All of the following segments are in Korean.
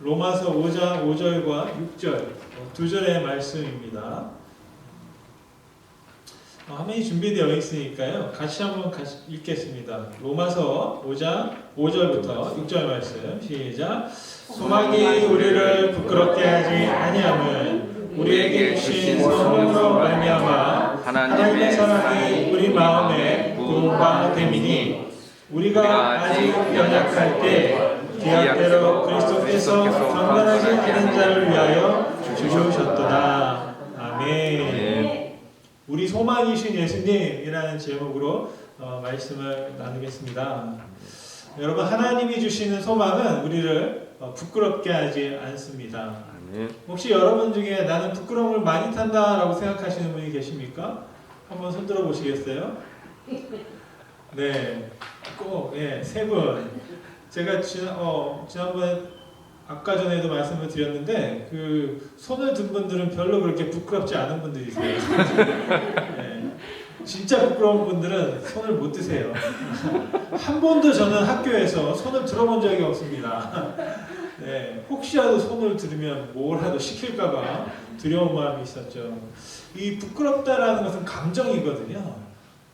로마서 5장 5절과 6절 두 절의 말씀입니다. 화면이 준비되어 있으니까요. 같이 한번 읽겠습니다. 로마서 5장 5절부터 6절 말씀 시작. 소망이 우리를 부끄럽게 하지 아니함은 우리에게 주신 선물로 말미암아 하나님의 사랑이 우리 마음에 부음과 됨이니 우리가 아직 연약할 때 기약대로 그리스도께서 강건하지 않은 자를 위하여 주셨도다. 아멘. 우리 소망이신 예수님이라는 제목으로 말씀을 나누겠습니다. 여러분, 하나님이 주시는 소망은 우리를 부끄럽게 하지 않습니다. 혹시 여러분 중에 나는 부끄러움을 많이 탄다라고 생각하시는 분이 계십니까? 한번 손 들어 보시겠어요? 네, 꼭, 세 분. 제가 지난번에 아까 전에도 말씀을 드렸는데 그 손을 든 분들은 별로 그렇게 부끄럽지 않은 분들이세요. 네, 진짜 부끄러운 분들은 손을 못 드세요. 한 번도 저는 학교에서 손을 들어본 적이 없습니다. 네, 혹시라도 손을 들으면 뭐라도 시킬까봐 두려운 마음이 있었죠. 이 부끄럽다라는 것은 감정이거든요.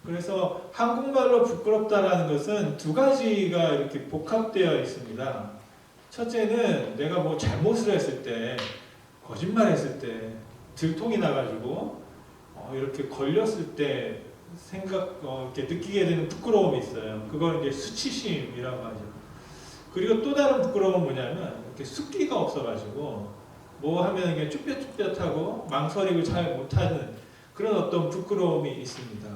그래서 한국말로 부끄럽다라는 것은 두 가지가 이렇게 복합되어 있습니다. 첫째는 내가 뭐 잘못을 했을 때, 거짓말했을 때, 들통이 나가지고 이렇게 걸렸을 때 이렇게 느끼게 되는 부끄러움이 있어요. 그걸 이제 수치심이라고 하죠. 그리고 또 다른 부끄러움은 뭐냐면 이렇게 숫기가 없어가지고 뭐 하면 이게 쭈뼛쭈뼛하고 망설이고 잘 못하는 그런 어떤 부끄러움이 있습니다.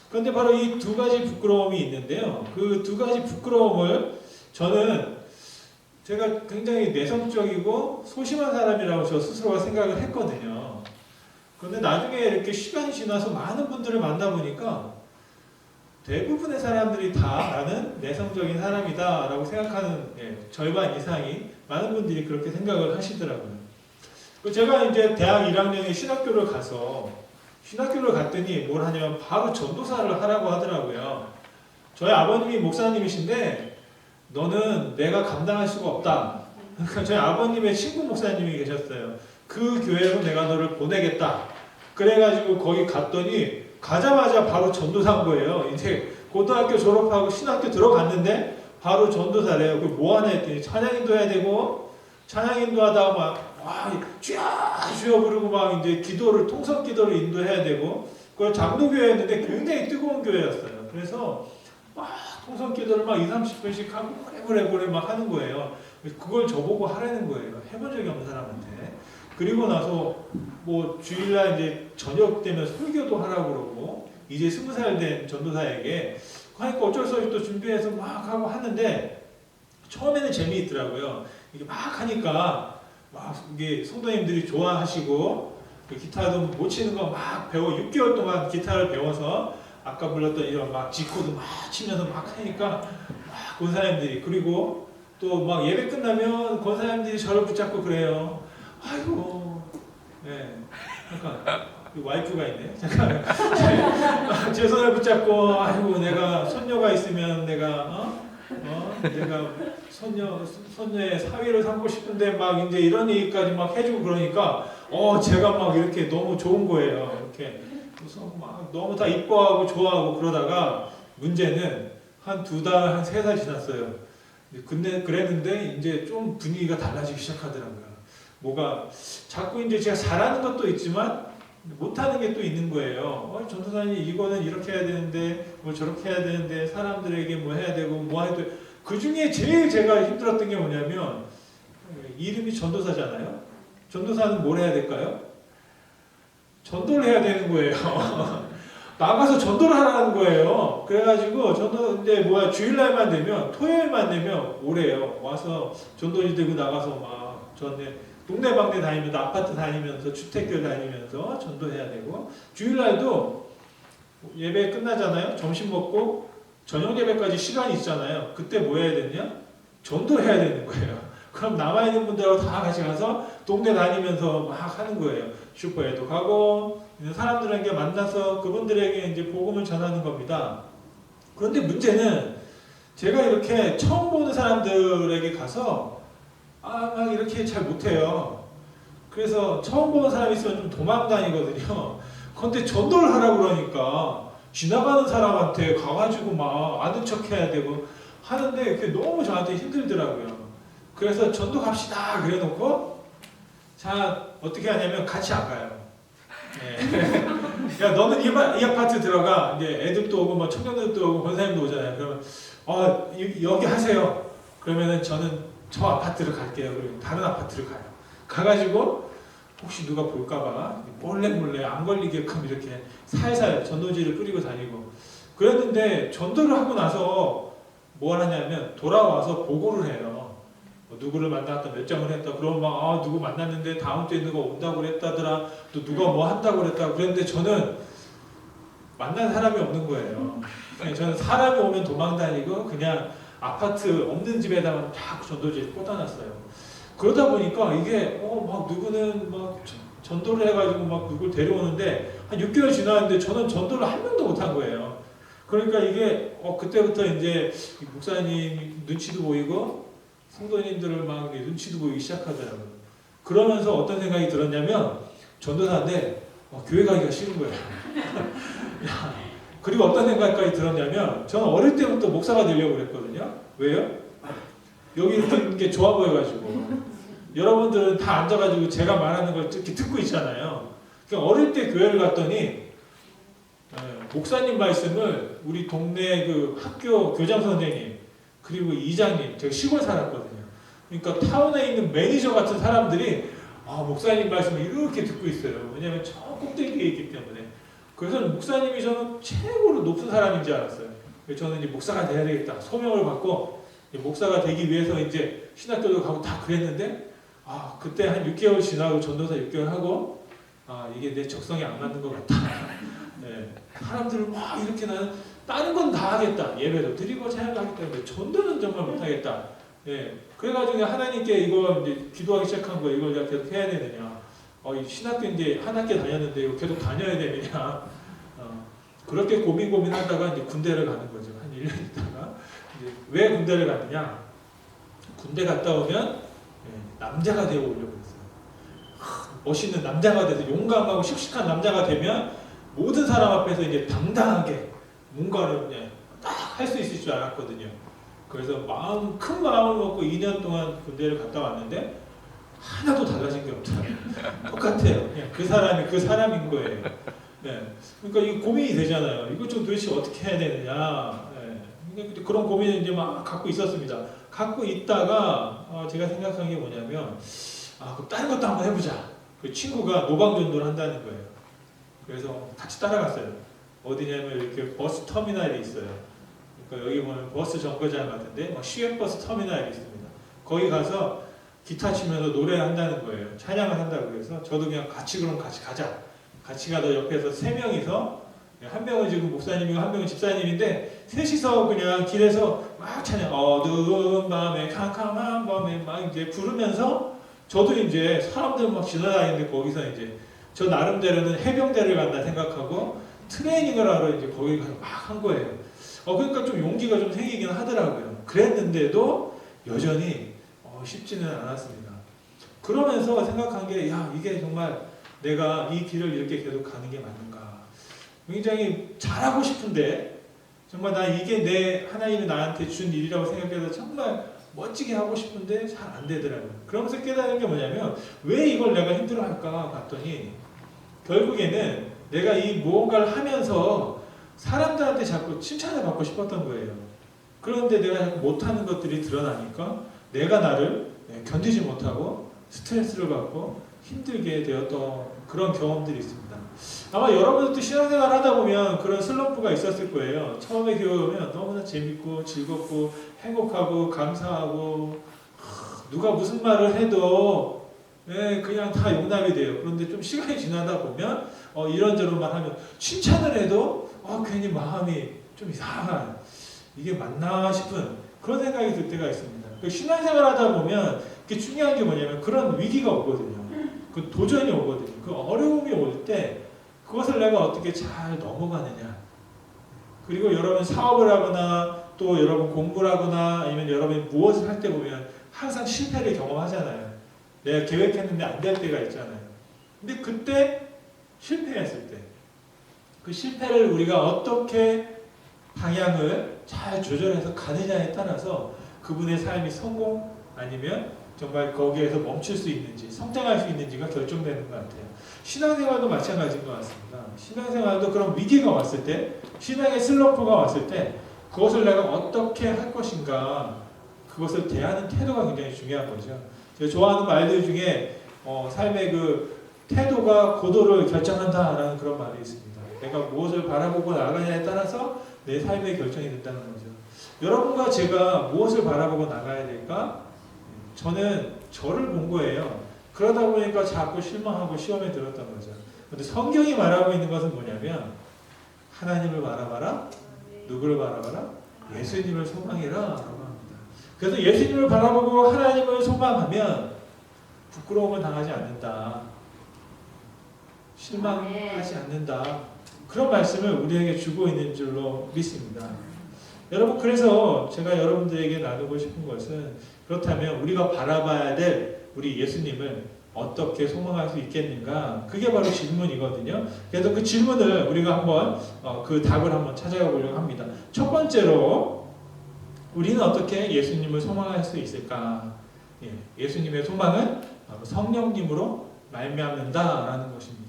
그런데 바로 이 두 가지 부끄러움이 있는데요. 그 두 가지 부끄러움을 제가 굉장히 내성적이고 소심한 사람이라고 저 스스로가 생각을 했거든요. 그런데 나중에 이렇게 시간이 지나서 많은 분들을 만나보니까 대부분의 사람들이 다 나는 내성적인 사람이다 라고 생각하는 절반 이상이 많은 분들이 그렇게 생각을 하시더라고요. 제가 이제 대학 1학년에 신학교를 갔더니 뭘 하냐면 바로 전도사를 하라고 하더라고요. 저희 아버님이 목사님이신데 너는 내가 감당할 수가 없다. 그러니까 저희 아버님의 친구 목사님이 계셨어요. 그 교회로 내가 너를 보내겠다. 그래가지고 거기 갔더니 가자마자 바로 전도사인 거예요. 이제 고등학교 졸업하고 신학교 들어갔는데 바로 전도사래요. 그 뭐 하냐 했더니 찬양인도 해야 되고 찬양인도 하다가 막 주여 부르고 막 이제 통성 기도를 인도해야 되고 그걸 장로교회였는데 굉장히 뜨거운 교회였어요. 그래서 막 통성 기도를 막 20-30분씩 하고 오래 막 하는 거예요. 그걸 저보고 하라는 거예요. 해본 적이 없는 사람한테. 그리고 나서 뭐 주일날 이제 저녁 되면 설교도 하라고 그러고 이제 20살 된 전도사에게 하니까 어쩔 수 없이 또 준비해서 막 하고 하는데 처음에는 재미있더라고요. 이게 막 하니까 막 이게 성도님들이 좋아하시고 기타도 못 치는 거 막 배워 6개월 동안 기타를 배워서 아까 불렀던 이런 막 지코도 막 치면서 막 하니까 막 권사님들이 그리고 또 막 예배 끝나면 권사님들이 저를 붙잡고 그래요. 아이고, 잠깐 와이프가 있네. 잠깐 제 손을 붙잡고 아이고 내가 손녀가 있으면 내가 내가 손녀의 사위를 삼고 싶은데 막 이제 이런 얘기까지 막 해주고 그러니까 제가 막 이렇게 너무 좋은 거예요. 이렇게 그래서 막 너무 다 이뻐하고 좋아하고 그러다가 문제는 한 2달, 한 3달 지났어요. 근데 그랬는데 이제 좀 분위기가 달라지기 시작하더라고요. 뭐가 자꾸 이제 제가 잘하는 것도 있지만 못하는 게 또 있는 거예요. 전도사님 이거는 이렇게 해야 되는데 뭐 저렇게 해야 되는데 사람들에게 뭐 해야 되고 뭐 해야 돼. 그 중에 제일 제가 힘들었던 게 뭐냐면 이름이 전도사잖아요. 전도사는 뭘 해야 될까요? 전도를 해야 되는 거예요. 나가서 전도를 하라는 거예요. 그래가지고 전도인데 주일날만 되면 토요일만 되면 오래요. 와서 전도지 들고 나가서 막 동네방네 다니면서 아파트 다니면서 주택들 다니면서 전도해야 되고 주일날도 예배 끝나잖아요. 점심 먹고 저녁 예배까지 시간이 있잖아요. 그때 뭐 해야 되냐? 전도해야 되는 거예요. 그럼 남아있는 분들하고 다 같이 가서 동네 다니면서 막 하는 거예요. 슈퍼에도 가고 사람들에게 만나서 그분들에게 이제 복음을 전하는 겁니다. 그런데 문제는 제가 이렇게 처음 보는 사람들에게 가서 막 이렇게 잘 못해요. 그래서 처음 보는 사람이 있으면 좀 도망 다니거든요. 근데 전도를 하라고 그러니까 지나가는 사람한테 가가지고 막 아는 척 해야 되고 하는데 그게 너무 저한테 힘들더라고요. 그래서 전도 갑시다 그래 놓고 자 어떻게 하냐면 같이 안 가요. 네. 야 너는 이 아파트 들어가. 이제 애들도 오고 뭐 청년들도 오고 권사님도 오잖아요. 그러면 여기 하세요. 그러면은 저는 저 아파트를 갈게요. 그리고 다른 아파트를 가요. 가가지고 혹시 누가 볼까봐 몰래 안 걸리게끔 이렇게 살살 전도지를 뿌리고 다니고 그랬는데 전도를 하고 나서 뭘 하냐면 돌아와서 보고를 해요. 누구를 만났다 몇 장을 했다 그러면 막 누구 만났는데 다음 주에 누가 온다고 그랬다더라 또 누가 뭐 한다고 그랬다 그랬는데 저는 만난 사람이 없는 거예요. 저는 사람이 오면 도망 다니고 그냥 아파트 없는 집에다가 다 전도지를 꽂아놨어요. 그러다 보니까 이게 막 누구는 막 전도를 해가지고 막 누굴 데려오는데 한 6개월 지났는데 저는 전도를 한 명도 못 한 거예요. 그러니까 이게 그때부터 이제 목사님 눈치도 보이고 성도님들을 막 눈치도 보이기 시작하더라고요. 그러면서 어떤 생각이 들었냐면 전도사인데 교회 가기가 싫은 거예요. 그리고 어떤 생각까지 들었냐면 저는 어릴 때부터 목사가 되려고 그랬거든요. 왜요? 여기 있는 게 좋아 보여가지고 여러분들은 다 앉아가지고 제가 말하는 걸 이렇게 듣고 있잖아요. 그러니까 어릴 때 교회를 갔더니 목사님 말씀을 우리 동네 그 학교 교장 선생님 그리고 이장님 제가 시골 살았거든요. 그러니까 타운에 있는 매니저 같은 사람들이 목사님 말씀을 이렇게 듣고 있어요. 왜냐하면 저 꼭대기에 있기 때문에. 그래서 목사님이 저는 최고로 높은 사람인 줄 알았어요. 그래서 저는 이제 목사가 돼야 되겠다 소명을 받고 목사가 되기 위해서 이제 신학교도 가고 다 그랬는데 그때 한 6개월 지나고 전도사 6개월 하고 이게 내 적성에 안 맞는 것 같다. 네. 사람들을 막 이렇게 나는 다른 건 다 하겠다. 예배도 드리고 찬양도 하겠다. 근데 전도는 정말 못하겠다. 예. 그래가지고 하나님께 이거 이제 기도하기 시작한 거예요. 이걸 내가 계속 해야 되느냐. 이 신학교 이제 한 학기 다녔는데 이거 계속 다녀야 되느냐. 그렇게 고민하다가 이제 군대를 가는 거죠. 한 1년 있다가. 이제 왜 군대를 갔느냐. 군대 갔다 오면 남자가 되어 오려고 했어요. 멋있는 남자가 돼서 용감하고 씩씩한 남자가 되면 모든 사람 앞에서 이제 당당하게 뭔가를 딱 할 수 있을 줄 알았거든요. 그래서 큰 마음을 먹고 2년 동안 군대를 갔다 왔는데 하나도 달라진 게 없더라고요. 똑같아요. 그냥 그 사람이 그 사람인 거예요. 네. 그러니까 이 고민이 되잖아요. 이거 좀 도대체 어떻게 해야 되느냐. 네. 그런 고민을 이제 막 갖고 있었습니다. 갖고 있다가 제가 생각한 게 뭐냐면 그럼 다른 것도 한번 해보자. 그 친구가 노방전도를 한다는 거예요. 그래서 같이 따라갔어요. 어디냐면 이렇게 버스 터미널이 있어요. 그러니까 여기 보면 버스 정거장 같은데 시외버스 터미널이 있습니다. 거기 가서 기타 치면서 노래를 한다는 거예요. 찬양을 한다고 해서 저도 그냥 같이 가자. 같이 가다 옆에서 3명이서 한 명은 지금 목사님이고 한 명은 집사님인데 셋이서 그냥 길에서 막 찬양 어두운 밤에 캄캄한 밤에 막 이제 부르면서 저도 이제 사람들 막 지나다니는데 거기서 이제 저 나름대로는 해병대를 간다 생각하고 트레이닝을 하러 이제 거기 가서 막 한 거예요. 그러니까 좀 용기가 좀 생기긴 하더라고요. 그랬는데도 여전히 쉽지는 않았습니다. 그러면서 생각한 게 이게 정말 내가 이 길을 이렇게 계속 가는 게 맞는가. 굉장히 잘하고 싶은데 정말 나 이게 하나님이 나한테 준 일이라고 생각해서 정말 멋지게 하고 싶은데 잘 안 되더라고요. 그러면서 깨달은 게 뭐냐면 왜 이걸 내가 힘들어할까 봤더니 결국에는 내가 이 무언가를 하면서 사람들한테 자꾸 칭찬을 받고 싶었던 거예요. 그런데 내가 자꾸 못하는 것들이 드러나니까 내가 나를 견디지 못하고 스트레스를 받고 힘들게 되었던 그런 경험들이 있습니다. 아마 여러분들도 신앙생활 하다 보면 그런 슬럼프가 있었을 거예요. 처음에 교회 오면 너무나 재밌고 즐겁고 행복하고 감사하고 누가 무슨 말을 해도 그냥 다 용납이 돼요. 그런데 좀 시간이 지나다 보면 이런저런만 하면 칭찬을 해도 괜히 마음이 좀 이상한 이게 맞나 싶은 그런 생각이 들 때가 있습니다. 신앙생활 하다 보면 중요한 게 뭐냐면 그런 위기가 오거든요. 그 도전이 오거든요. 그 어려움이 올 때 그것을 내가 어떻게 잘 넘어가느냐. 그리고 여러분 사업을 하거나 또 여러분 공부를 하거나 아니면 여러분이 무엇을 할 때 보면 항상 실패를 경험하잖아요. 내가 계획했는데 안 될 때가 있잖아요. 근데 그때 실패했을 때 그 실패를 우리가 어떻게 방향을 잘 조절해서 가느냐에 따라서 그분의 삶이 성공 아니면 정말 거기에서 멈출 수 있는지 성장할 수 있는지가 결정되는 것 같아요. 신앙생활도 마찬가지인 것 같습니다. 신앙생활도 그런 위기가 왔을 때 신앙의 슬럼프가 왔을 때 그것을 내가 어떻게 할 것인가 그것을 대하는 태도가 굉장히 중요한 거죠. 제가 좋아하는 말들 중에 삶의 그 태도가 고도를 결정한다라는 그런 말이 있습니다. 내가 무엇을 바라보고 나가냐에 따라서 내 삶의 결정이 된다는 거죠. 여러분과 제가 무엇을 바라보고 나가야 될까? 저는 저를 본 거예요. 그러다 보니까 자꾸 실망하고 시험에 들었던 거죠. 근데 성경이 말하고 있는 것은 뭐냐면 하나님을 바라봐라. 누구를 바라봐라? 예수님을 소망해라 라고 합니다. 그래서 예수님을 바라보고 하나님을 소망하면 부끄러움을 당하지 않는다. 실망하지 않는다. 그런 말씀을 우리에게 주고 있는 줄로 믿습니다. 여러분, 그래서 제가 여러분들에게 나누고 싶은 것은 그렇다면 우리가 바라봐야 될 우리 예수님을 어떻게 소망할 수 있겠는가? 그게 바로 질문이거든요. 그래서 그 질문을 우리가 한번 그 답을 한번 찾아가 보려고 합니다. 첫 번째로 우리는 어떻게 예수님을 소망할 수 있을까? 예수님의 소망은 성령님으로 말미암는다라는 것입니다.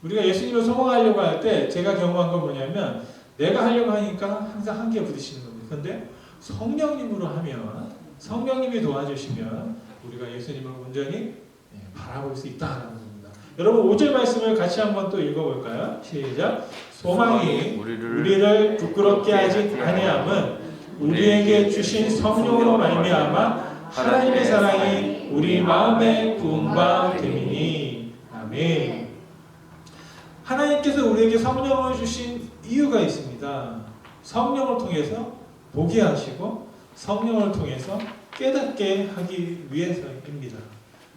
우리가 예수님을 소망하려고 할 때 제가 경험한 건 뭐냐면 내가 하려고 하니까 항상 한계에 부딪히는 겁니다. 그런데 성령님으로 하면 성령님이 도와주시면 우리가 예수님을 온전히 바라볼 수 있다는 겁니다. 여러분 5절 말씀을 같이 한번 또 읽어볼까요? 시작. 소망이 우리를 부끄럽게 하지 아니함은 우리에게 주신 성령으로 말미암아 하나님의 사랑이 우리 마음에 부음바 됨이니. 아멘. 하나님께서 우리에게 성령을 주신 이유가 있습니다. 성령을 통해서 보게 하시고 성령을 통해서 깨닫게 하기 위해서입니다.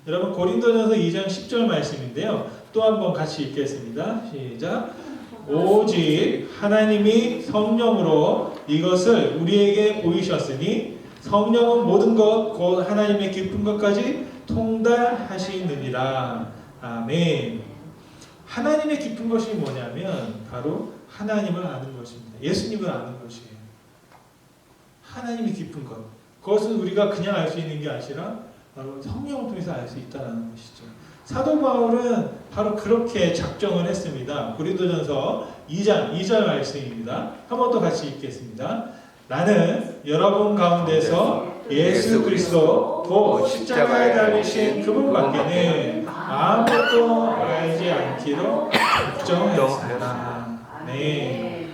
여러분 고린도전서 2장 10절 말씀인데요. 또 한번 같이 읽겠습니다. 시작. 오직 하나님이 성령으로 이것을 우리에게 보이셨으니 성령은 모든 것 곧 하나님의 깊은 것까지 통달하시느니라. 아멘. 하나님의 깊은 것이 뭐냐면 바로 하나님을 아는 것입니다. 예수님을 아는 것이에요. 하나님의 깊은 것. 그것은 우리가 그냥 알 수 있는 게 아니라 바로 성령을 통해서 알 수 있다는 것이죠. 사도 바울은 바로 그렇게 작정을 했습니다. 고린도전서 2장 2절 말씀입니다. 한 번 더 같이 읽겠습니다. 나는 여러분 가운데서 예수 그리스도 곧 십자가에 달리신 그분밖에는 아무것도 알지 않기로 작정했습니다. 네.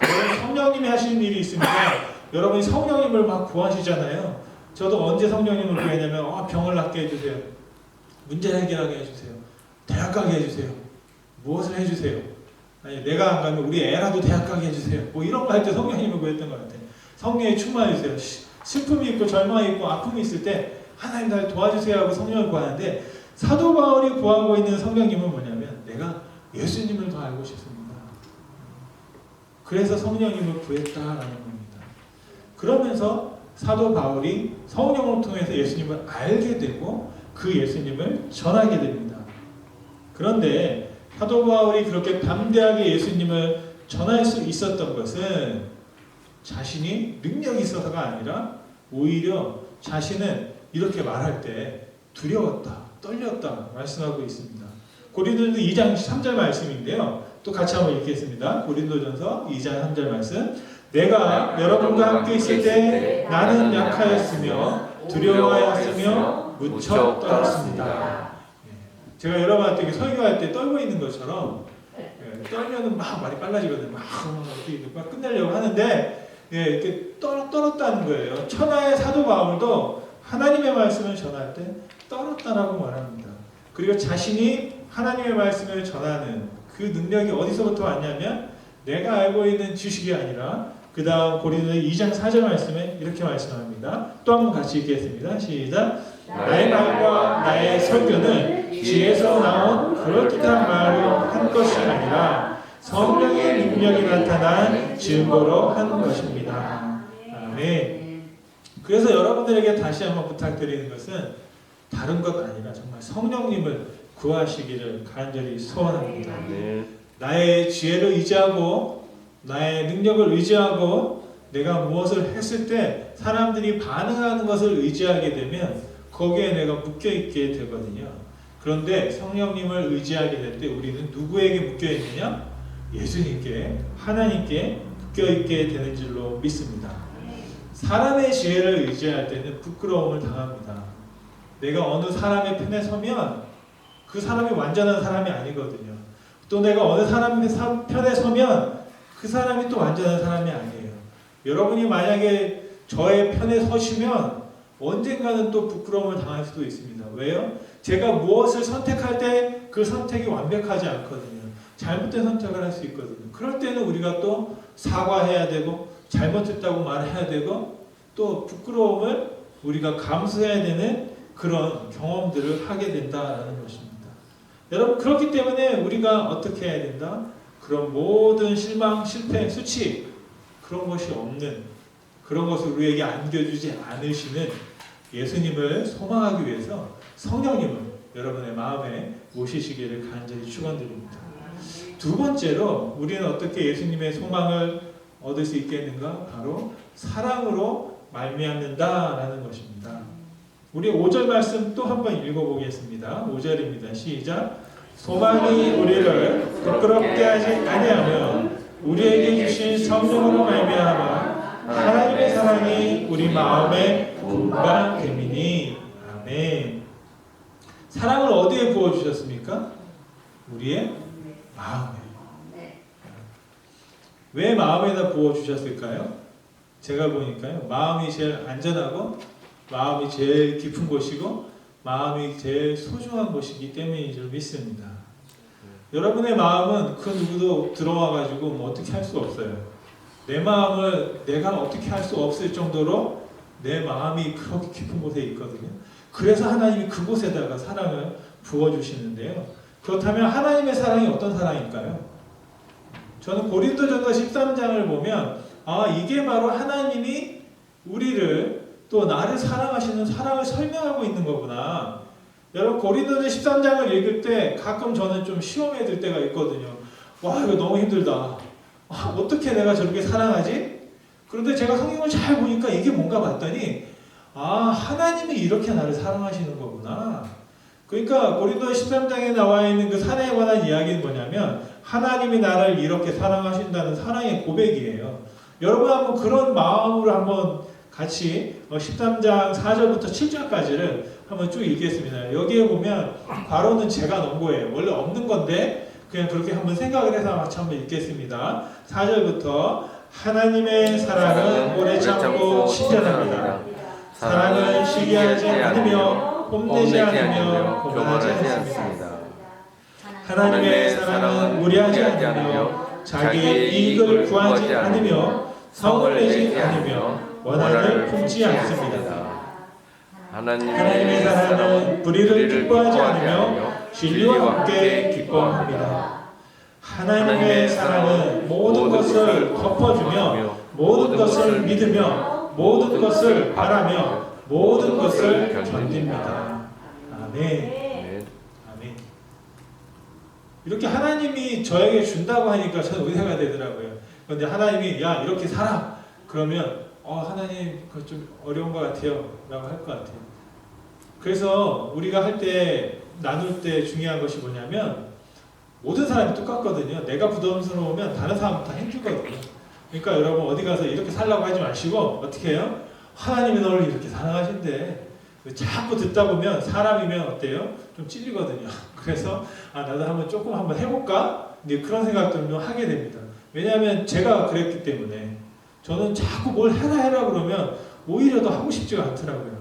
여러분 성령님이 하시는 일이 있습니다. 여러분이 성령님을 막 구하시잖아요. 저도 언제 성령님을 구했냐면 병을 낫게 해주세요. 문제 해결하게 해주세요. 대학 가게 해주세요. 무엇을 해주세요. 아니 내가 안 가면 우리 애라도 대학 가게 해주세요. 뭐 이런 거 할 때 성령님을 구했던 것 같아요. 성령에 충만해주세요. 슬픔이 있고 절망이 있고 아픔이 있을 때 하나님 날 도와주세요 하고 성령을 구하는데 사도 바울이 구하고 있는 성령님은 뭐냐면 내가 예수님을 더 알고 싶습니다. 그래서 성령님을 구했다라는 겁니다. 그러면서 사도 바울이 성령을 통해서 예수님을 알게 되고 그 예수님을 전하게 됩니다. 그런데 사도 바울이 그렇게 담대하게 예수님을 전할 수 있었던 것은 자신이 능력이 있어서가 아니라 오히려 자신은 이렇게 말할 때 두려웠다, 떨렸다 말씀하고 있습니다. 고린도전서 2장 3절 말씀인데요. 또 같이 한번 읽겠습니다. 고린도전서 2장 3절 말씀. 내가 여러분과 함께 있을 때 나는 약하였으며 두려워하였으며 무척 떨었습니다. 제가 여러분한테 설교할 때 떨고 있는 것처럼 떨면은 막 말이 빨라지거든요. 막 끝내려고 하는데 이렇게 떨었다는 거예요. 천하의 사도 바울도 하나님의 말씀을 전할 때 떨었다라고 말합니다. 그리고 자신이 하나님의 말씀을 전하는 그 능력이 어디서부터 왔냐면 내가 알고 있는 지식이 아니라 그 다음 고린도서 2장 4절 말씀에 이렇게 말씀합니다. 또 한번 같이 읽겠습니다. 시작. 나의 말과 나의 설교는 지에서 나온 그럴듯한 말로 한 것이 아니라 성령의 능력이 나타난 증거로 한 것입니다. 아멘. 그래서 여러분들에게 다시 한번 부탁드리는 것은 다른 것 아니라 정말 성령님을 구하시기를 간절히 소원합니다. 네. 나의 지혜를 의지하고 나의 능력을 의지하고 내가 무엇을 했을 때 사람들이 반응하는 것을 의지하게 되면 거기에 내가 묶여있게 되거든요. 그런데 성령님을 의지하게 될 때 우리는 누구에게 묶여있느냐? 예수님께, 하나님께 묶여있게 되는 줄로 믿습니다. 사람의 지혜를 의지할 때는 부끄러움을 당합니다. 내가 어느 사람의 편에 서면 그 사람이 완전한 사람이 아니거든요. 또 내가 어느 사람의 편에 서면 그 사람이 또 완전한 사람이 아니에요. 여러분이 만약에 저의 편에 서시면 언젠가는 또 부끄러움을 당할 수도 있습니다. 왜요? 제가 무엇을 선택할 때 그 선택이 완벽하지 않거든요. 잘못된 선택을 할 수 있거든요. 그럴 때는 우리가 또 사과해야 되고 잘못했다고 말해야 되고 또 부끄러움을 우리가 감수해야 되는 그런 경험들을 하게 된다라는 것입니다. 여러분 그렇기 때문에 우리가 어떻게 해야 된다? 그런 모든 실망, 실패, 수치 그런 것이 없는 그런 것을 우리에게 안겨주지 않으시는 예수님을 소망하기 위해서 성령님을 여러분의 마음에 모시시기를 간절히 축원드립니다. 두 번째로 우리는 어떻게 예수님의 소망을 얻을 수 있겠는가? 바로 사랑으로 말미암는다라는 것입니다. 우리 5절 말씀 또 한번 읽어보겠습니다. 5절입니다. 시작. 소망이 우리를 부끄럽게 하지 아니하면 우리에게 주신 성령으로 말미암아 하나님의 사랑이 우리 마음에 분방됨이니. 아멘. 사랑을 어디에 부어주셨습니까? 우리의 마음에. 왜 마음에다 부어주셨을까요? 제가 보니까요. 마음이 제일 안전하고 마음이 제일 깊은 곳이고 마음이 제일 소중한 곳이기 때문인 줄 믿습니다. 여러분의 마음은 그 누구도 들어와가지고 뭐 어떻게 할 수 없어요. 내 마음을 내가 어떻게 할 수 없을 정도로 내 마음이 그렇게 깊은 곳에 있거든요. 그래서 하나님이 그곳에다가 사랑을 부어주시는데요. 그렇다면 하나님의 사랑이 어떤 사랑일까요? 저는 고린도전서 13장을 보면 이게 바로 하나님이 우리를 또 나를 사랑하시는 사랑을 설명하고 있는 거구나. 여러분 고린도전 13장을 읽을 때 가끔 저는 좀 시험에 들 때가 있거든요. 와 이거 너무 힘들다. 어떻게 내가 저렇게 사랑하지? 그런데 제가 성경을 잘 보니까 이게 뭔가 봤더니 하나님이 이렇게 나를 사랑하시는 거구나. 그러니까 고린도전 13장에 나와 있는 그 사랑에 관한 이야기는 뭐냐면 하나님이 나를 이렇게 사랑하신다는 사랑의 고백이에요. 여러분 한번 그런 마음으로 한번 같이 13장 4절부터 7절까지를 한번 쭉 읽겠습니다. 여기에 보면 괄호는 제가 넣은 거예요. 원래 없는 건데 그냥 그렇게 한번 생각을 해서 같이 한번 읽겠습니다. 4절부터 하나님의 사랑은 오래 참고 친절합니다. 사랑은 시기하지 않으며 뽐내지 않으며 교만하지 않습니다. 하나님의 사랑은 무리하지 않으며 자기의 이익을 구하지 않으며 성을 내지 않으며 원한을 품지 않습니다. 하나님의 사랑은 불의를 기뻐하지 않으며 진리와 함께 기뻐합니다. 하나님의 사랑은 모든 것을 덮어주며 모든 것을 믿으며 모든 것을 바라며 모든 것을 견딥니다. 아멘. 아멘. 이렇게 하나님이 저에게 준다고 하니까 저는 은혜가 되더라고요. 그런데 하나님이 야 이렇게 살아 그러면 하나님 그거 좀 어려운 것 같아요 라고 할 것 같아요. 그래서 우리가 할 때 나눌 때 중요한 것이 뭐냐면 모든 사람이 똑같거든요. 내가 부담스러우면 다른 사람부터 해주거든요. 그러니까 여러분 어디 가서 이렇게 살라고 하지 마시고 어떻게 해요? 하나님이 너를 이렇게 사랑하신대. 자꾸 듣다 보면 사람이면 어때요? 좀 찔리거든요. 그래서 나도 한번 해볼까? 그런 생각들을 하게 됩니다. 왜냐하면 제가 그랬기 때문에 저는 자꾸 뭘 해라 그러면 오히려 더 하고 싶지가 않더라고요.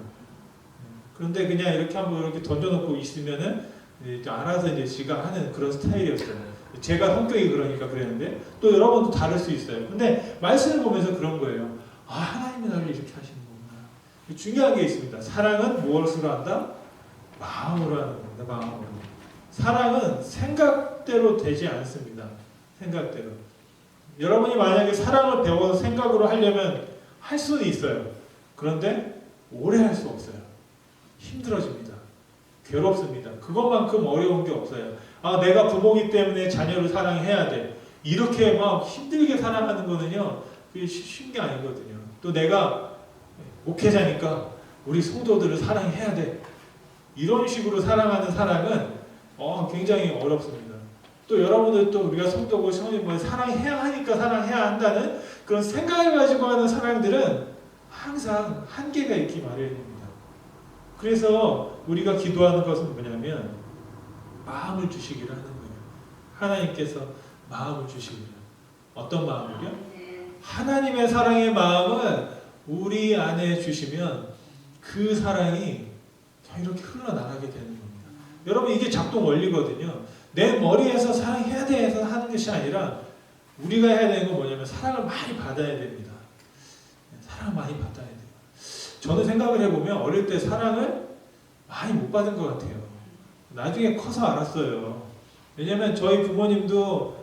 그런데 그냥 이렇게 한번 이렇게 던져놓고 있으면은 이제 알아서 이제 지가 하는 그런 스타일이었어요. 제가 성격이 그러니까 그랬는데 또 여러분도 다를 수 있어요. 근데 말씀을 보면서 그런 거예요. 하나님이 나를 이렇게 하시는 거구나. 중요한 게 있습니다. 사랑은 무엇으로 한다? 마음으로 하는 겁니다. 마음으로. 사랑은 생각대로 되지 않습니다. 생각대로. 여러분이 만약에 사랑을 배워서 생각으로 하려면 할 수는 있어요. 그런데 오래 할 수 없어요. 힘들어집니다. 괴롭습니다. 그것만큼 어려운 게 없어요. 아, 내가 부모기 때문에 자녀를 사랑해야 돼. 이렇게 막 힘들게 사랑하는 거는요, 그게 쉬운 게 아니거든요. 또 내가 목회자니까 우리 성도들을 사랑해야 돼. 이런 식으로 사랑하는 사랑은 굉장히 어렵습니다. 또 여러분들 또 우리가 성도고 성도님 뭐 사랑해야 하니까 사랑해야 한다는 그런 생각을 가지고 하는 사랑들은 항상 한계가 있기 마련입니다. 그래서 우리가 기도하는 것은 뭐냐면 마음을 주시기를 하는 거예요. 하나님께서 마음을 주시기를. 어떤 마음을요? 하나님의 사랑의 마음은 우리 안에 주시면 그 사랑이 이렇게 흘러나가게 되는 겁니다. 여러분 이게 작동 원리거든요. 내 머리에서 사랑해야 돼 해서 하는 것이 아니라 우리가 해야 되는 건 뭐냐면 사랑을 많이 받아야 됩니다. 사랑을 많이 받아야 돼요. 저는 생각을 해보면 어릴 때 사랑을 많이 못 받은 것 같아요. 나중에 커서 알았어요. 왜냐면 저희 부모님도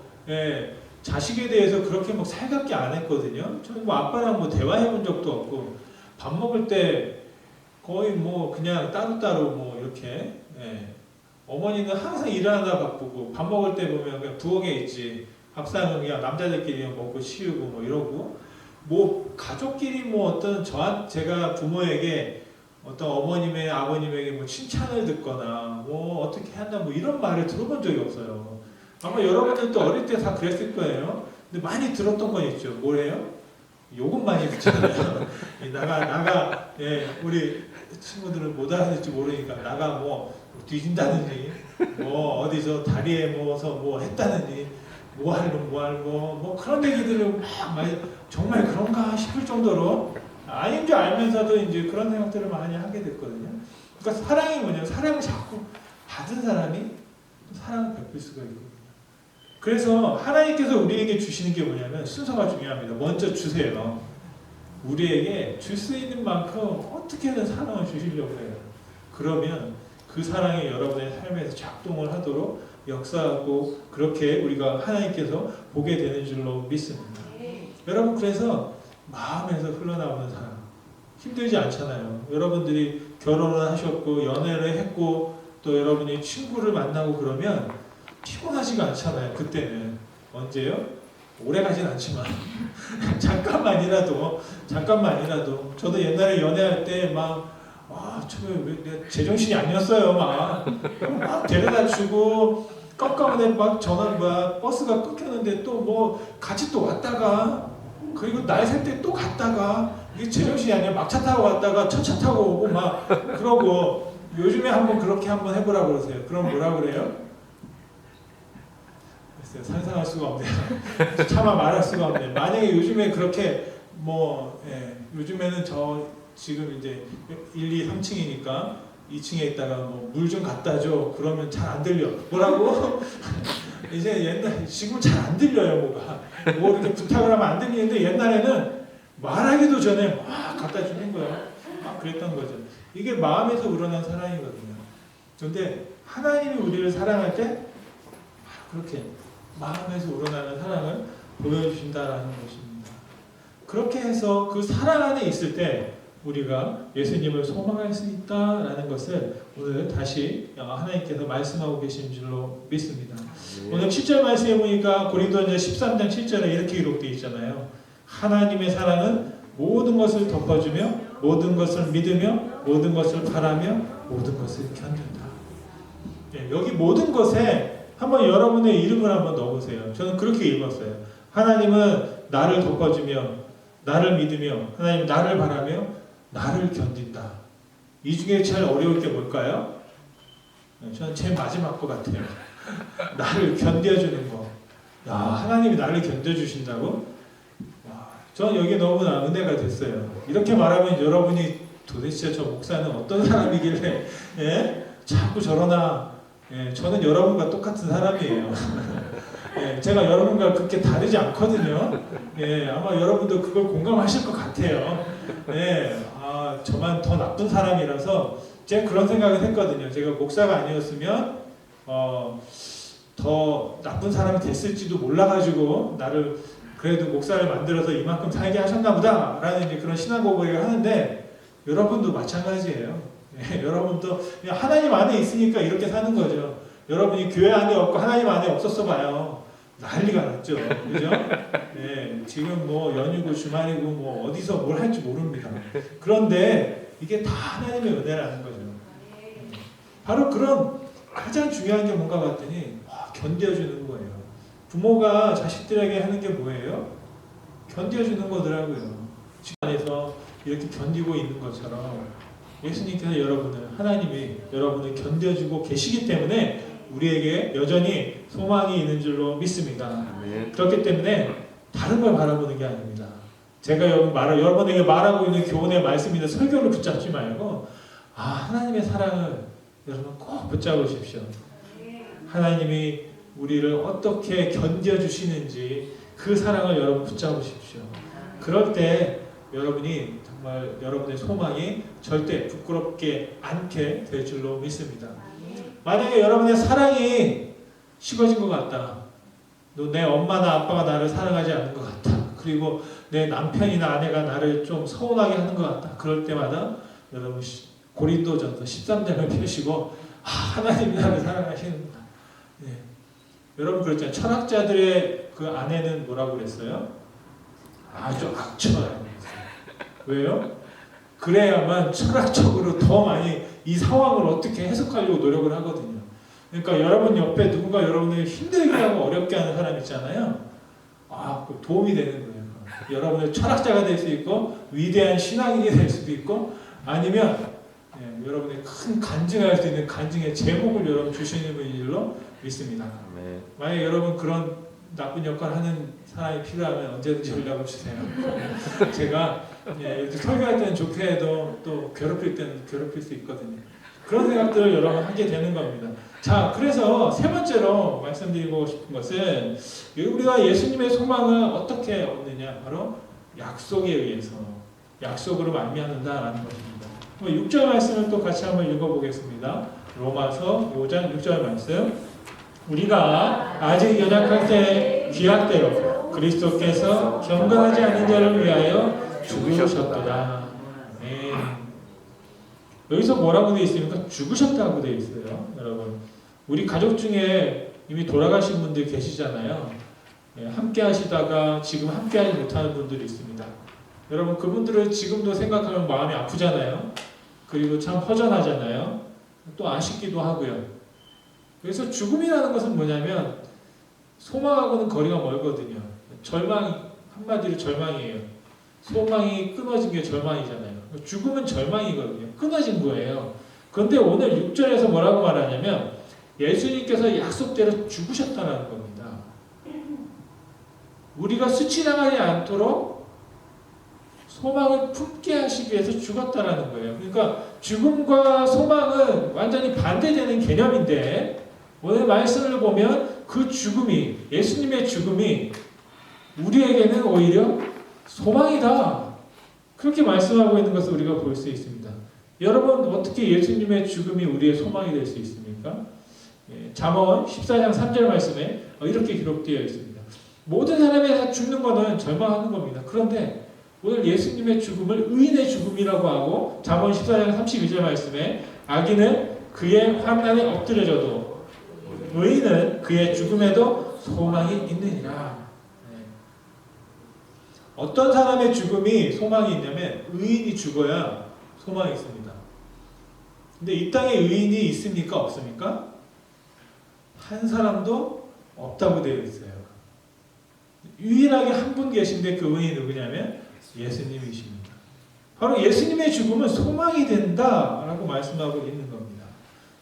자식에 대해서 그렇게 막 살갑게 안 했거든요. 저는 뭐 아빠랑 뭐 대화해 본 적도 없고 밥 먹을 때 거의 뭐 그냥 따로따로 뭐 이렇게 어머니는 항상 일하느라 바쁘고 밥 먹을 때 보면 그냥 부엌에 있지. 밥상은 그냥 남자들끼리 먹고 치우고 뭐 이러고 뭐 가족끼리 뭐 어떤 제가 부모에게 어떤 어머님의 아버님에게 뭐 칭찬을 듣거나 뭐 어떻게 한다 뭐 이런 말을 들어본 적이 없어요. 아마 여러분들도 어릴 때 다 그랬을 거예요. 근데 많이 들었던 건 있죠. 뭐래요? 욕은 많이 듣잖아요. 우리 친구들은 못 알아듣지 모르니까 나가 뭐 뒤진다느니 뭐 어디서 다리에 모아서 뭐 했다느니 뭐 그런 얘기들을 막 많이 정말 그런가 싶을 정도로 아닌 줄 알면서도 이제 그런 생각들을 많이 하게 됐거든요. 그러니까 사랑이 뭐냐면 사랑을 자꾸 받은 사람이 사랑을 베풀 수가 있거든요. 그래서 하나님께서 우리에게 주시는 게 뭐냐면 순서가 중요합니다. 먼저 주세요. 우리에게 줄 수 있는 만큼 어떻게든 사랑을 주시려고 해요. 그러면 그 사랑이 여러분의 삶에서 작동을 하도록 역사하고 그렇게 우리가 하나님께서 보게 되는 줄로 믿습니다. 여러분 그래서 마음에서 흘러나오는 사랑 힘들지 않잖아요. 여러분들이 결혼을 하셨고 연애를 했고 또 여러분이 친구를 만나고 그러면 피곤하지가 않잖아요. 그때는 언제요? 오래 가진 않지만 잠깐만이라도 저도 옛날에 연애할 때 제정신이 아니었어요. 막 데려다 주고 깜깜한데 막 버스가 끊겼는데 또 뭐 같이 또 왔다가 그리고 날 셀 때 또 갔다가 이게 제정신이 아니라 막차 타고 갔다가 첫차 타고 오고 막 그러고 요즘에 한번 그렇게 한번 해보라고 그러세요. 그럼 뭐라고 그래요? 상상할 수가 없네요. 차마 말할 수가 없네요. 만약에 요즘에 그렇게 요즘에는 저 지금 이제 1, 2, 3층이니까 2층에 있다가 뭐 물 좀 갖다 줘. 그러면 잘 안 들려. 뭐라고? 이제 지금 잘 안 들려요. 뭐 이렇게 부탁을 하면 안 들리는데 옛날에는 말하기도 전에 막 갖다 주는 거예요. 막 그랬던 거죠. 이게 마음에서 우러난 사랑이거든요. 그런데 하나님이 우리를 사랑할 때 그렇게 마음에서 우러나는 사랑을 보여주신다라는 것입니다. 그렇게 해서 그 사랑 안에 있을 때 우리가 예수님을 소망할 수 있다라는 것을 오늘 다시 하나님께서 말씀하고 계신 줄로 믿습니다. 오늘 7절 말씀해 보니까 고린도전서 13장 7절에 이렇게 기록되어 있잖아요. 하나님의 사랑은 모든 것을 덮어주며 모든 것을 믿으며 모든 것을 바라며 모든 것을 견딘다. 여기 모든 것에 한번 여러분의 이름을 한번 넣어보세요. 저는 그렇게 읽었어요. 하나님은 나를 덮어주며 나를 믿으며 하나님 나를 바라며 나를 견딘다. 이 중에 제일 어려울 게 뭘까요? 저는 제일 마지막 것 같아요. 나를 견뎌주는 거. 야, 하나님이 나를 견뎌주신다고? 저는 여기 너무나 은혜가 됐어요. 이렇게 말하면 여러분이 도대체 저 목사는 어떤 사람이길래 자꾸 저러나. 저는 여러분과 똑같은 사람이에요. 제가 여러분과 그렇게 다르지 않거든요. 아마 여러분도 그걸 공감하실 것 같아요. 저만 더 나쁜 사람이라서 제가 그런 생각을 했거든요. 제가 목사가 아니었으면 더 나쁜 사람이 됐을지도 몰라가지고 나를 그래도 목사를 만들어서 이만큼 살게 하셨나 보다 라는 이제 그런 신앙 고백을 하는데 여러분도 마찬가지예요. 여러분도 그냥 하나님 안에 있으니까 이렇게 사는 거죠. 여러분이 교회 안에 없고 하나님 안에 없었어 봐요. 난리가 났죠. 그죠? 지금 뭐 연휴고 주말이고 뭐 어디서 뭘 할지 모릅니다. 그런데 이게 다 하나님의 은혜라는 거죠. 바로 그런 가장 중요한 게 뭔가 봤더니 견뎌주는 거예요. 부모가 자식들에게 하는 게 뭐예요? 견뎌주는 거더라고요. 집안에서 이렇게 견디고 있는 것처럼 예수님께서 하나님이 여러분을 견뎌주고 계시기 때문에 우리에게 여전히 소망이 있는 줄로 믿습니다. 그렇기 때문에 다른 걸 바라보는 게 아닙니다. 제가 여러분에게 말하고 있는 교훈의 말씀이나 설교를 붙잡지 말고 하나님의 사랑을 여러분 꼭 붙잡으십시오. 하나님이 우리를 어떻게 견뎌주시는지 그 사랑을 여러분 붙잡으십시오. 그럴 때 여러분이 정말 여러분의 소망이 절대 부끄럽게 않게 될 줄로 믿습니다. 만약에 여러분의 사랑이 식어진 것 같다. 내 엄마나 아빠가 나를 사랑하지 않는 것 같다. 그리고 내 남편이나 아내가 나를 좀 서운하게 하는 것 같다. 그럴 때마다 여러분 고린도전서 13장을 펴시고 하나님이 나를 사랑하시는구나. 여러분 그렇잖아요. 철학자들의 그 아내는 뭐라고 그랬어요? 아주 악처예요. 왜요? 그래야만 철학적으로 더 많이 이 상황을 어떻게 해석하려고 노력을 하거든요. 그러니까 여러분 옆에 누군가 여러분을 힘들게 하고 어렵게 하는 사람 있잖아요. 도움이 되는 거예요. 여러분의 철학자가 될 수 있고 위대한 신앙인이 될 수도 있고 아니면 여러분의 큰 간증할 수 있는 간증의 제목을 여러분 주시는 분일로 믿습니다. 만약 여러분 그런 나쁜 역할 하는 사람이 필요하면 언제든지 연락을 주세요. 제가 설교할 때는 좋게 해도 또 괴롭힐 때는 괴롭힐 수 있거든요. 그런 생각들을 여러분 하게 되는 겁니다. 자, 그래서 세 번째로 말씀드리고 싶은 것은 우리가 예수님의 소망을 어떻게 얻느냐? 바로 약속에 의해서 약속으로 말미암는다라는 것입니다. 6절 말씀을 또 같이 한번 읽어보겠습니다. 로마서 5장 6절 말씀. 우리가 아직 연약할 때 귀학대로 그리스도께서 경건하지 않은 자를 위하여 죽으셨도다. 여기서 뭐라고 되어 있습니까? 죽으셨다고 되어 있어요. 여러분, 우리 가족 중에 이미 돌아가신 분들 계시잖아요. 함께 하시다가 지금 함께 하지 못하는 분들이 있습니다. 여러분, 그분들을 지금도 생각하면 마음이 아프잖아요. 그리고 참 허전하잖아요. 또 아쉽기도 하고요. 그래서 죽음이라는 것은 뭐냐면 소망하고는 거리가 멀거든요. 한마디로 절망이에요. 소망이 끊어진 게 절망이잖아요. 죽음은 절망이거든요. 끊어진 거예요. 그런데 오늘 6절에서 뭐라고 말하냐면 예수님께서 약속대로 죽으셨다는 겁니다. 우리가 수치당하지 않도록 소망을 품게 하시기 위해서 죽었다라는 거예요. 그러니까 죽음과 소망은 완전히 반대되는 개념인데 오늘 말씀을 보면 그 죽음이, 예수님의 죽음이 우리에게는 오히려 소망이다. 그렇게 말씀하고 있는 것을 우리가 볼 수 있습니다. 여러분, 어떻게 예수님의 죽음이 우리의 소망이 될 수 있습니까? 잠언 14장 3절 말씀에 이렇게 기록되어 있습니다. 모든 사람이 다 죽는 것은 절망하는 겁니다. 그런데 오늘 예수님의 죽음을 의인의 죽음이라고 하고 잠언 14장 32절 말씀에 악인은 그의 환난에 엎드려져도 의인은 그의 죽음에도 소망이 있느니라. 어떤 사람의 죽음이 소망이 있냐면 의인이 죽어야 소망이 있습니다. 근데 이 땅에 의인이 있습니까? 없습니까? 한 사람도 없다고 되어 있어요. 유일하게 한 분 계신데 그 의인이 누구냐면 예수님이십니다. 바로 예수님의 죽음은 소망이 된다라고 말씀하고 있는 겁니다.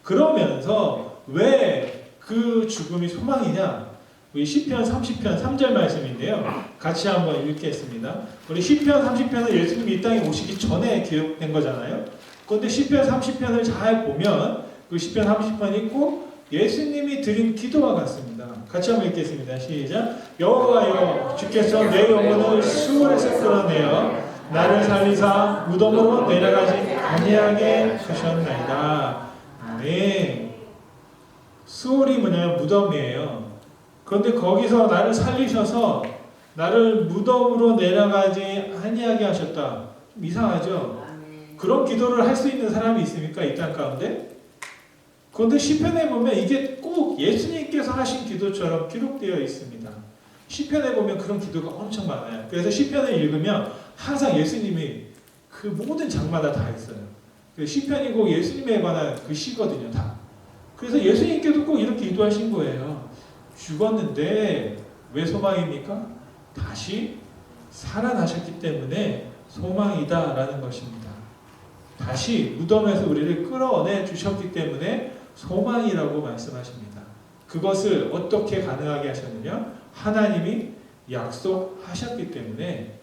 그러면서 왜 그 죽음이 소망이냐? 우리 시편 30편 3절 말씀인데요. 같이 한번 읽겠습니다. 우리 시편 30편은 예수님이 이 땅에 오시기 전에 기록된 거잖아요. 그런데 시편 30편을 잘 보면 그 시편 30편이 꼭 예수님이 드린 기도와 같습니다. 같이 한번 읽겠습니다. 시작. 여호와여, 주께서 내 영혼을 수월에서 끌어내어 나를 살리사 무덤으로 내려가지 아니하게 하셨나이다. 아멘. 수월이 뭐냐면 무덤이에요. 그런데 거기서 나를 살리셔서 나를 무덤으로 내려가지 아니하게 하셨다. 좀 이상하죠? 그런 기도를 할 수 있는 사람이 있습니까? 이 땅 가운데? 그런데 시편에 보면 이게 꼭 예수님께서 하신 기도처럼 기록되어 있습니다. 시편에 보면 그런 기도가 엄청 많아요. 그래서 시편을 읽으면 항상 예수님이 그 모든 장마다 다 있어요. 시편이 꼭 예수님에 관한 그 시거든요, 다. 그래서 예수님께도 꼭 이렇게 기도하신 거예요. 죽었는데 왜 소망입니까? 다시 살아나셨기 때문에 소망이다라는 것입니다. 다시 무덤에서 우리를 끌어내 주셨기 때문에 소망이라고 말씀하십니다. 그것을 어떻게 가능하게 하셨느냐? 하나님이 약속하셨기 때문에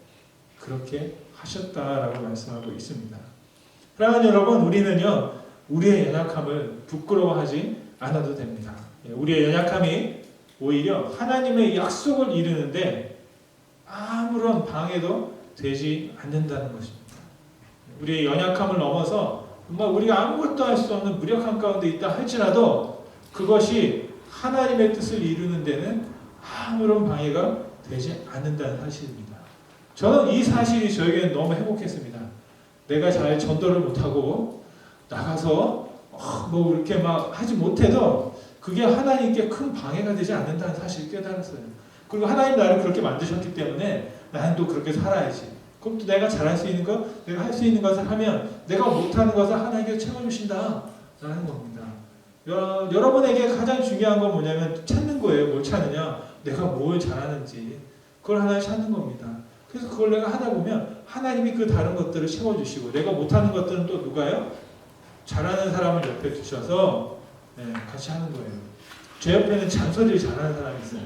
그렇게 하셨다라고 말씀하고 있습니다. 사랑하는 여러분, 우리는요, 우리의 연약함을 부끄러워하지 않아도 됩니다. 우리의 연약함이 오히려 하나님의 약속을 이루는데 아무런 방해도 되지 않는다는 것입니다. 우리의 연약함을 넘어서 정말 우리가 아무것도 할 수 없는 무력함 가운데 있다 할지라도 그것이 하나님의 뜻을 이루는 데는 아무런 방해가 되지 않는다는 사실입니다. 저는 이 사실이 저에게는 너무 행복했습니다. 내가 잘 전도를 못하고 나가서 뭐 이렇게 막 하지 못해도 그게 하나님께 큰 방해가 되지 않는다는 사실을 깨달았어요. 그리고 하나님 나를 그렇게 만드셨기 때문에 나는 또 그렇게 살아야지. 그럼 또 내가 잘할 수 있는 것, 내가 할 수 있는 것을 하면 내가 못하는 것을 하나님께 채워주신다 라는 겁니다. 여러분에게 가장 중요한 건 뭐냐면 찾는 거예요. 뭘 찾느냐? 내가 뭘 잘하는지 그걸 하나 찾는 겁니다. 그래서 그걸 내가 하다 보면 하나님이 그 다른 것들을 채워주시고 내가 못하는 것들은 또 누가요? 잘하는 사람을 옆에 두셔서 같이 하는 거예요. 제 옆에는 잔소리를 잘하는 사람이 있어요.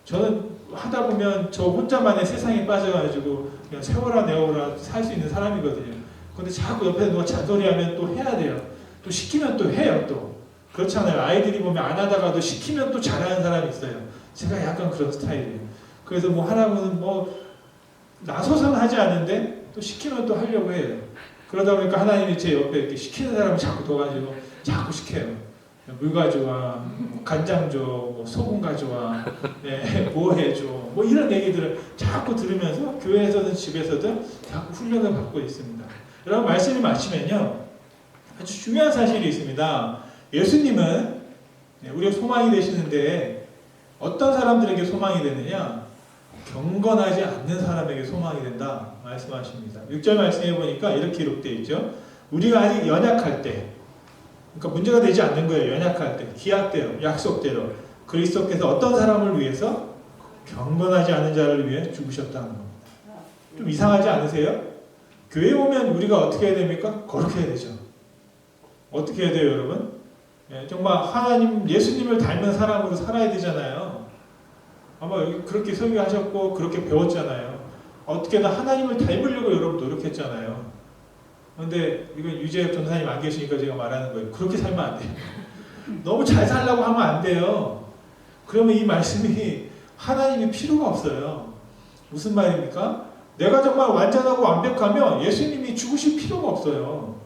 저는 하다 보면 저 혼자만의 세상에 빠져가지고 그냥 세워라 내어라 살 수 있는 사람이거든요. 근데 자꾸 옆에 누가 잔소리하면 또 해야 돼요. 또 시키면 또 해요. 또 그렇잖아요. 아이들이 보면 안 하다가도 시키면 또 잘하는 사람이 있어요. 제가 약간 그런 스타일이에요. 그래서 뭐 하라고는 뭐 나서서는 하지 않는데 또 시키면 또 하려고 해요. 그러다 보니까 하나님이 제 옆에 이렇게 시키는 사람을 자꾸 둬가지고 자꾸 시켜요. 물 가져와, 간장 줘, 뭐 소금 가져와, 뭐 해줘, 뭐 이런 얘기들을 자꾸 들으면서 교회에서든 집에서든 자꾸 훈련을 받고 있습니다. 여러분 말씀을 마치면요, 아주 중요한 사실이 있습니다. 예수님은 우리의 소망이 되시는데 어떤 사람들에게 소망이 되느냐? 경건하지 않는 사람에게 소망이 된다 말씀하십니다. 6절 말씀해 보니까 이렇게 기록되어 있죠. 우리가 아직 연약할 때, 그러니까 문제가 되지 않는 거예요. 연약할 때, 기약대로, 약속대로 그리스도께서 어떤 사람을 위해서? 경건하지 않은 자를 위해 죽으셨다는 겁니다. 좀 이상하지 않으세요? 교회 오면 우리가 어떻게 해야 됩니까? 거룩해야 되죠. 어떻게 해야 돼요, 여러분? 정말 하나님, 예수님을 닮은 사람으로 살아야 되잖아요. 아마 여기 그렇게 설교하셨고 그렇게 배웠잖아요. 어떻게든 하나님을 닮으려고 여러분 노력했잖아요. 그런데 이건 유재혁 전사님 안 계시니까 제가 말하는 거예요. 그렇게 살면 안 돼요. 너무 잘 살려고 하면 안 돼요. 그러면 이 말씀이 하나님이 필요가 없어요. 무슨 말입니까? 내가 정말 완전하고 완벽하면 예수님이 죽으실 필요가 없어요.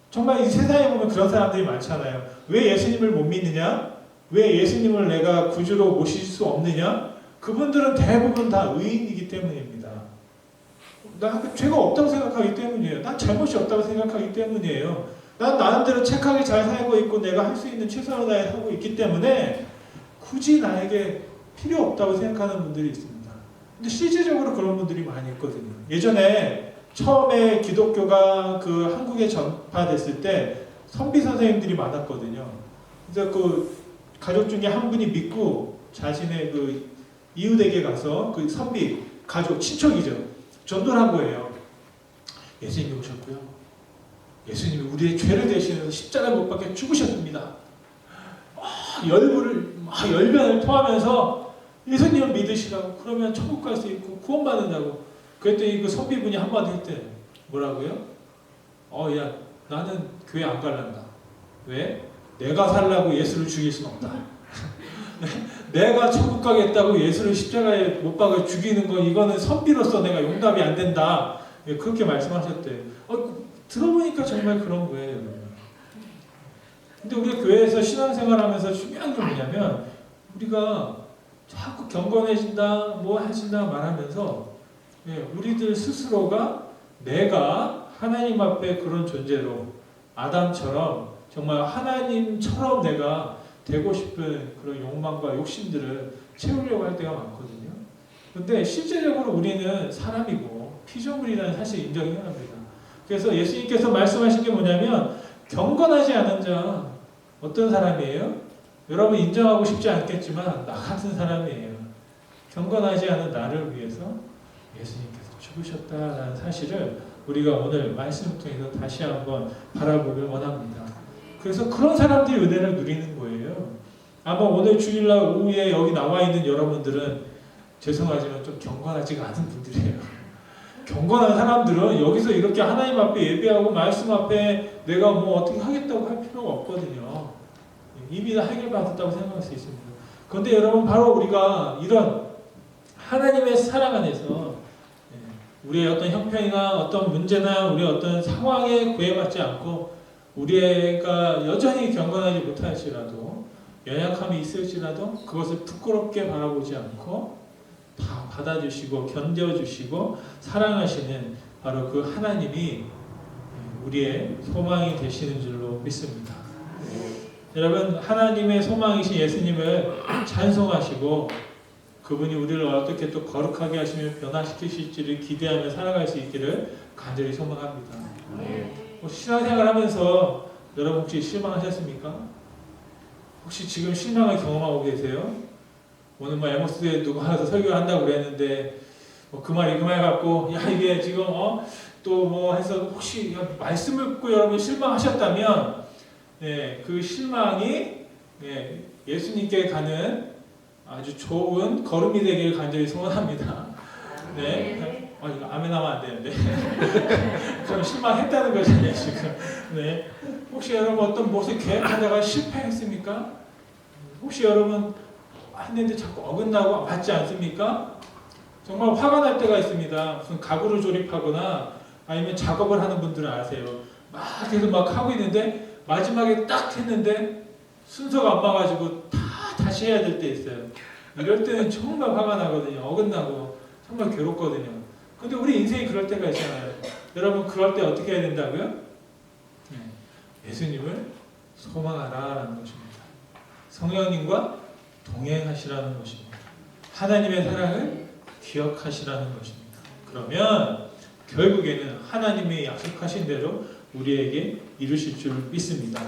정말 이 세상에 보면 그런 사람들이 많잖아요. 왜 예수님을 못 믿느냐? 왜 예수님을 내가 구주로 모실 수 없느냐? 그분들은 대부분 다 의인이기 때문입니다. 난 죄가 없다고 생각하기 때문이에요. 난 잘못이 없다고 생각하기 때문이에요. 난 나름대로 착하게 잘 살고 있고 내가 할 수 있는 최선을 다해 하고 있기 때문에 굳이 나에게 필요 없다고 생각하는 분들이 있습니다. 근데 실질적으로 그런 분들이 많이 있거든요. 예전에 처음에 기독교가 그 한국에 전파됐을 때 선비 선생님들이 많았거든요. 그래서 그 가족 중에 한 분이 믿고 자신의 그 이웃에게 가서 그 선비 가족 친척이죠. 전도를 한 거예요. 예수님이 오셨고요. 예수님이 우리의 죄를 대신해서 십자가에 못 박혀 죽으셨습니다. 열변을 토하면서 예수님을 믿으시라고. 그러면 천국 갈 수 있고 구원받는다고. 그랬더니 그 선비분이 한마디 했대. 뭐라고요? 야, 나는 교회 안 갈란다. 왜? 내가 살라고 예수를 죽일 수는 없다. 내가 천국 가겠다고 예수를 십자가에 못 박아 죽이는 건 이거는 선비로서 내가 용납이 안 된다. 그렇게 말씀하셨대. 들어보니까 정말 그런 거예요. 근데 우리 교회에서 신앙생활하면서 중요한 게 뭐냐면 우리가 자꾸 경건해진다, 뭐 해진다 말하면서 우리들 스스로가 내가 하나님 앞에 그런 존재로 아담처럼 정말 하나님처럼 내가 되고 싶은 그런 욕망과 욕심들을 채우려고 할 때가 많거든요. 근데 실제적으로 우리는 사람이고 피조물이라는 사실 인정해야 합니다. 그래서 예수님께서 말씀하신 게 뭐냐면 경건하지 않은 자 어떤 사람이에요? 여러분 인정하고 싶지 않겠지만 나 같은 사람이에요. 경건하지 않은 나를 위해서 예수님께서 죽으셨다라는 사실을 우리가 오늘 말씀을 통해서 다시 한번 바라보길 원합니다. 그래서 그런 사람들이 은혜를 누리는 거예요. 아마 오늘 주일날 오후에 여기 나와 있는 여러분들은 죄송하지만 좀 경건하지가 않은 분들이에요. 경건한 사람들은 여기서 이렇게 하나님 앞에 예배하고 말씀 앞에 내가 뭐 어떻게 하겠다고 할 필요가 없거든요. 이미 다 해결받았다고 생각할 수 있습니다. 그런데 여러분 바로 우리가 이런 하나님의 사랑 안에서 우리의 어떤 형편이나 어떤 문제나 우리의 어떤 상황에 구애받지 않고 우리가 여전히 경건하지 못할지라도 연약함이 있을지라도 그것을 부끄럽게 바라보지 않고 다 받아주시고 견뎌주시고 사랑하시는 바로 그 하나님이 우리의 소망이 되시는 줄로 믿습니다. 여러분 하나님의 소망이신 예수님을 찬송하시고 그분이 우리를 어떻게 또 거룩하게 하시며 변화시키실지를 기대하며 살아갈 수 있기를 간절히 소망합니다. 신앙생활 하면서 여러분 혹시 실망하셨습니까? 혹시 지금 실망을 경험하고 계세요? 오늘 뭐 에모스에 누가 와서 설교한다고 그랬는데 그 말 갖고 야 이게 지금 또 뭐 해서 혹시 말씀을 듣고 여러분 실망하셨다면 그 실망이 예수님께 가는 아주 좋은 걸음이 되길 간절히 소원합니다. 네. 이거 아멘 하면 안 되는데. 좀 실망했다는 거잖아요, 지금. 네. 혹시 여러분 어떤 무엇을 계획하다가 실패했습니까? 혹시 여러분 했는데 자꾸 어긋나고 맞지 않습니까? 정말 화가 날 때가 있습니다. 무슨 가구를 조립하거나 아니면 작업을 하는 분들은 아세요. 막 계속 막 하고 있는데 마지막에 딱 했는데 순서가 안 맞아가지고 다시 해야 될 때 있어요. 이럴 때는 정말 화가 나거든요. 어긋나고 정말 괴롭거든요. 근데 우리 인생이 그럴 때가 있잖아요. 여러분 그럴 때 어떻게 해야 된다고요? 예수님을 소망하라라는 것입니다. 성령님과 동행하시라는 것입니다. 하나님의 사랑을 기억하시라는 것입니다. 그러면 결국에는 하나님이 약속하신 대로 우리에게 이루실 줄 믿습니다.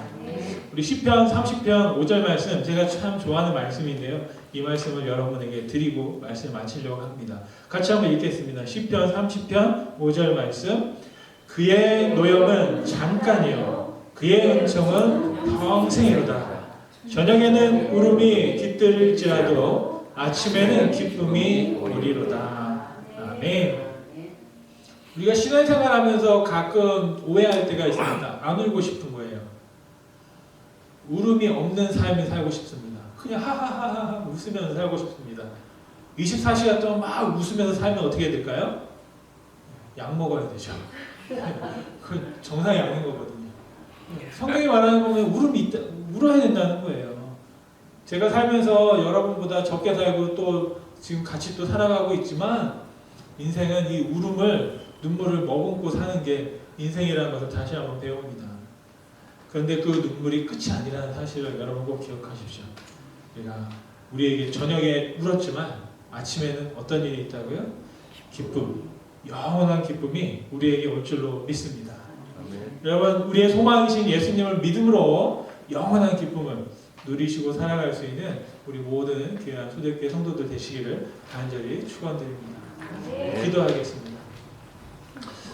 우리 시편 30편 5절 말씀 제가 참 좋아하는 말씀인데요. 이 말씀을 여러분에게 드리고 말씀을 마치려고 합니다. 같이 한번 읽겠습니다. 시편 30편 5절 말씀 그의 노염은 잠깐이요 그의 은총은 평생이로다. 저녁에는 울음이 깃들일지라도 아침에는 기쁨이 오리로다. 아멘. 우리가 신앙생활하면서 가끔 오해할 때가 있습니다. 안 울고 싶은 거예요. 울음이 없는 삶을 살고 싶습니다. 그냥 하하하하 웃으면서 살고 싶습니다. 24시간 동안 막 웃으면서 살면 어떻게 될까요? 약 먹어야 되죠. 그 정상이 아닌 거거든요. 성경이 말하는 거 보면 울음이 있다, 울어야 된다는 거예요. 제가 살면서 여러분보다 적게 살고 또 지금 같이 또 살아가고 있지만 인생은 이 울음을 눈물을 머금고 사는 게 인생이라는 것을 다시 한번 배웁니다. 그런데 그 눈물이 끝이 아니라는 사실을 여러분 꼭 기억하십시오. 우리가 우리에게 저녁에 울었지만 아침에는 어떤 일이 있다고요? 기쁨, 영원한 기쁨이 우리에게 올 줄로 믿습니다. 여러분 우리의 소망이신 예수님을 믿음으로 영원한 기쁨을 누리시고 살아갈 수 있는 우리 모든 귀한 초대교회 성도들 되시기를 간절히 축원드립니다. 기도하겠습니다.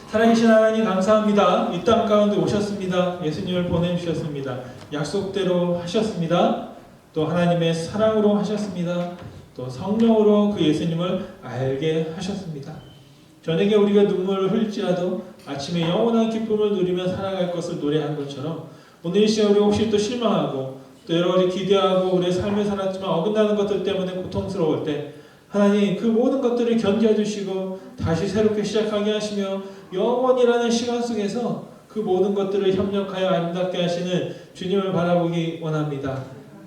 살아계신 하나님 감사합니다. 이 땅 가운데 오셨습니다. 예수님을 보내주셨습니다. 약속대로 하셨습니다. 또 하나님의 사랑으로 하셨습니다. 또 성령으로 그 예수님을 알게 하셨습니다. 저녁에 우리가 눈물을 흘릴지라도 아침에 영원한 기쁨을 누리며 살아갈 것을 노래한 것처럼 오늘 이 시간 우리 혹시 또 실망하고 또 여러 가지 기대하고 우리의 삶을 살았지만 어긋나는 것들 때문에 고통스러울 때 하나님 그 모든 것들을 견뎌주시고 다시 새롭게 시작하게 하시며 영원이라는 시간 속에서 그 모든 것들을 협력하여 아름답게 하시는 주님을 바라보기 원합니다.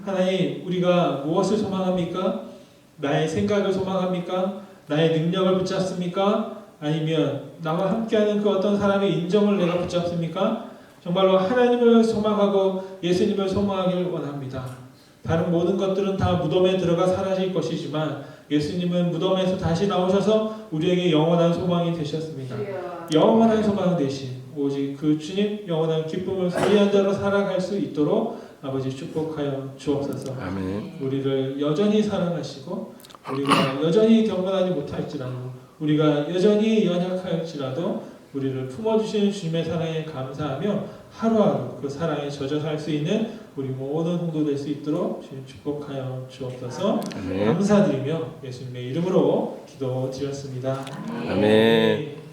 하나님 우리가 무엇을 소망합니까? 나의 생각을 소망합니까? 나의 능력을 붙잡습니까? 아니면 나와 함께하는 그 어떤 사람의 인정을 내가 붙잡습니까? 정말로 하나님을 소망하고 예수님을 소망하기를 원합니다. 다른 모든 것들은 다 무덤에 들어가 사라질 것이지만 예수님은 무덤에서 다시 나오셔서 우리에게 영원한 소망이 되셨습니다. 영원한 소망 대신 오직 그 주님 영원한 기쁨을 소유한 자로 살아갈 수 있도록 아버지 축복하여 주옵소서. 아멘. 우리를 여전히 사랑하시고 우리가 여전히 경건하지 못할지라도 우리가 여전히 연약할지라도 우리를 품어주시는 주님의 사랑에 감사하며 하루하루 그 사랑에 젖어 살 수 있는 우리 모든 성도 될 수 있도록 주님 축복하여 주옵소서. 아멘. 감사드리며 예수님의 이름으로 기도드렸습니다. 아멘.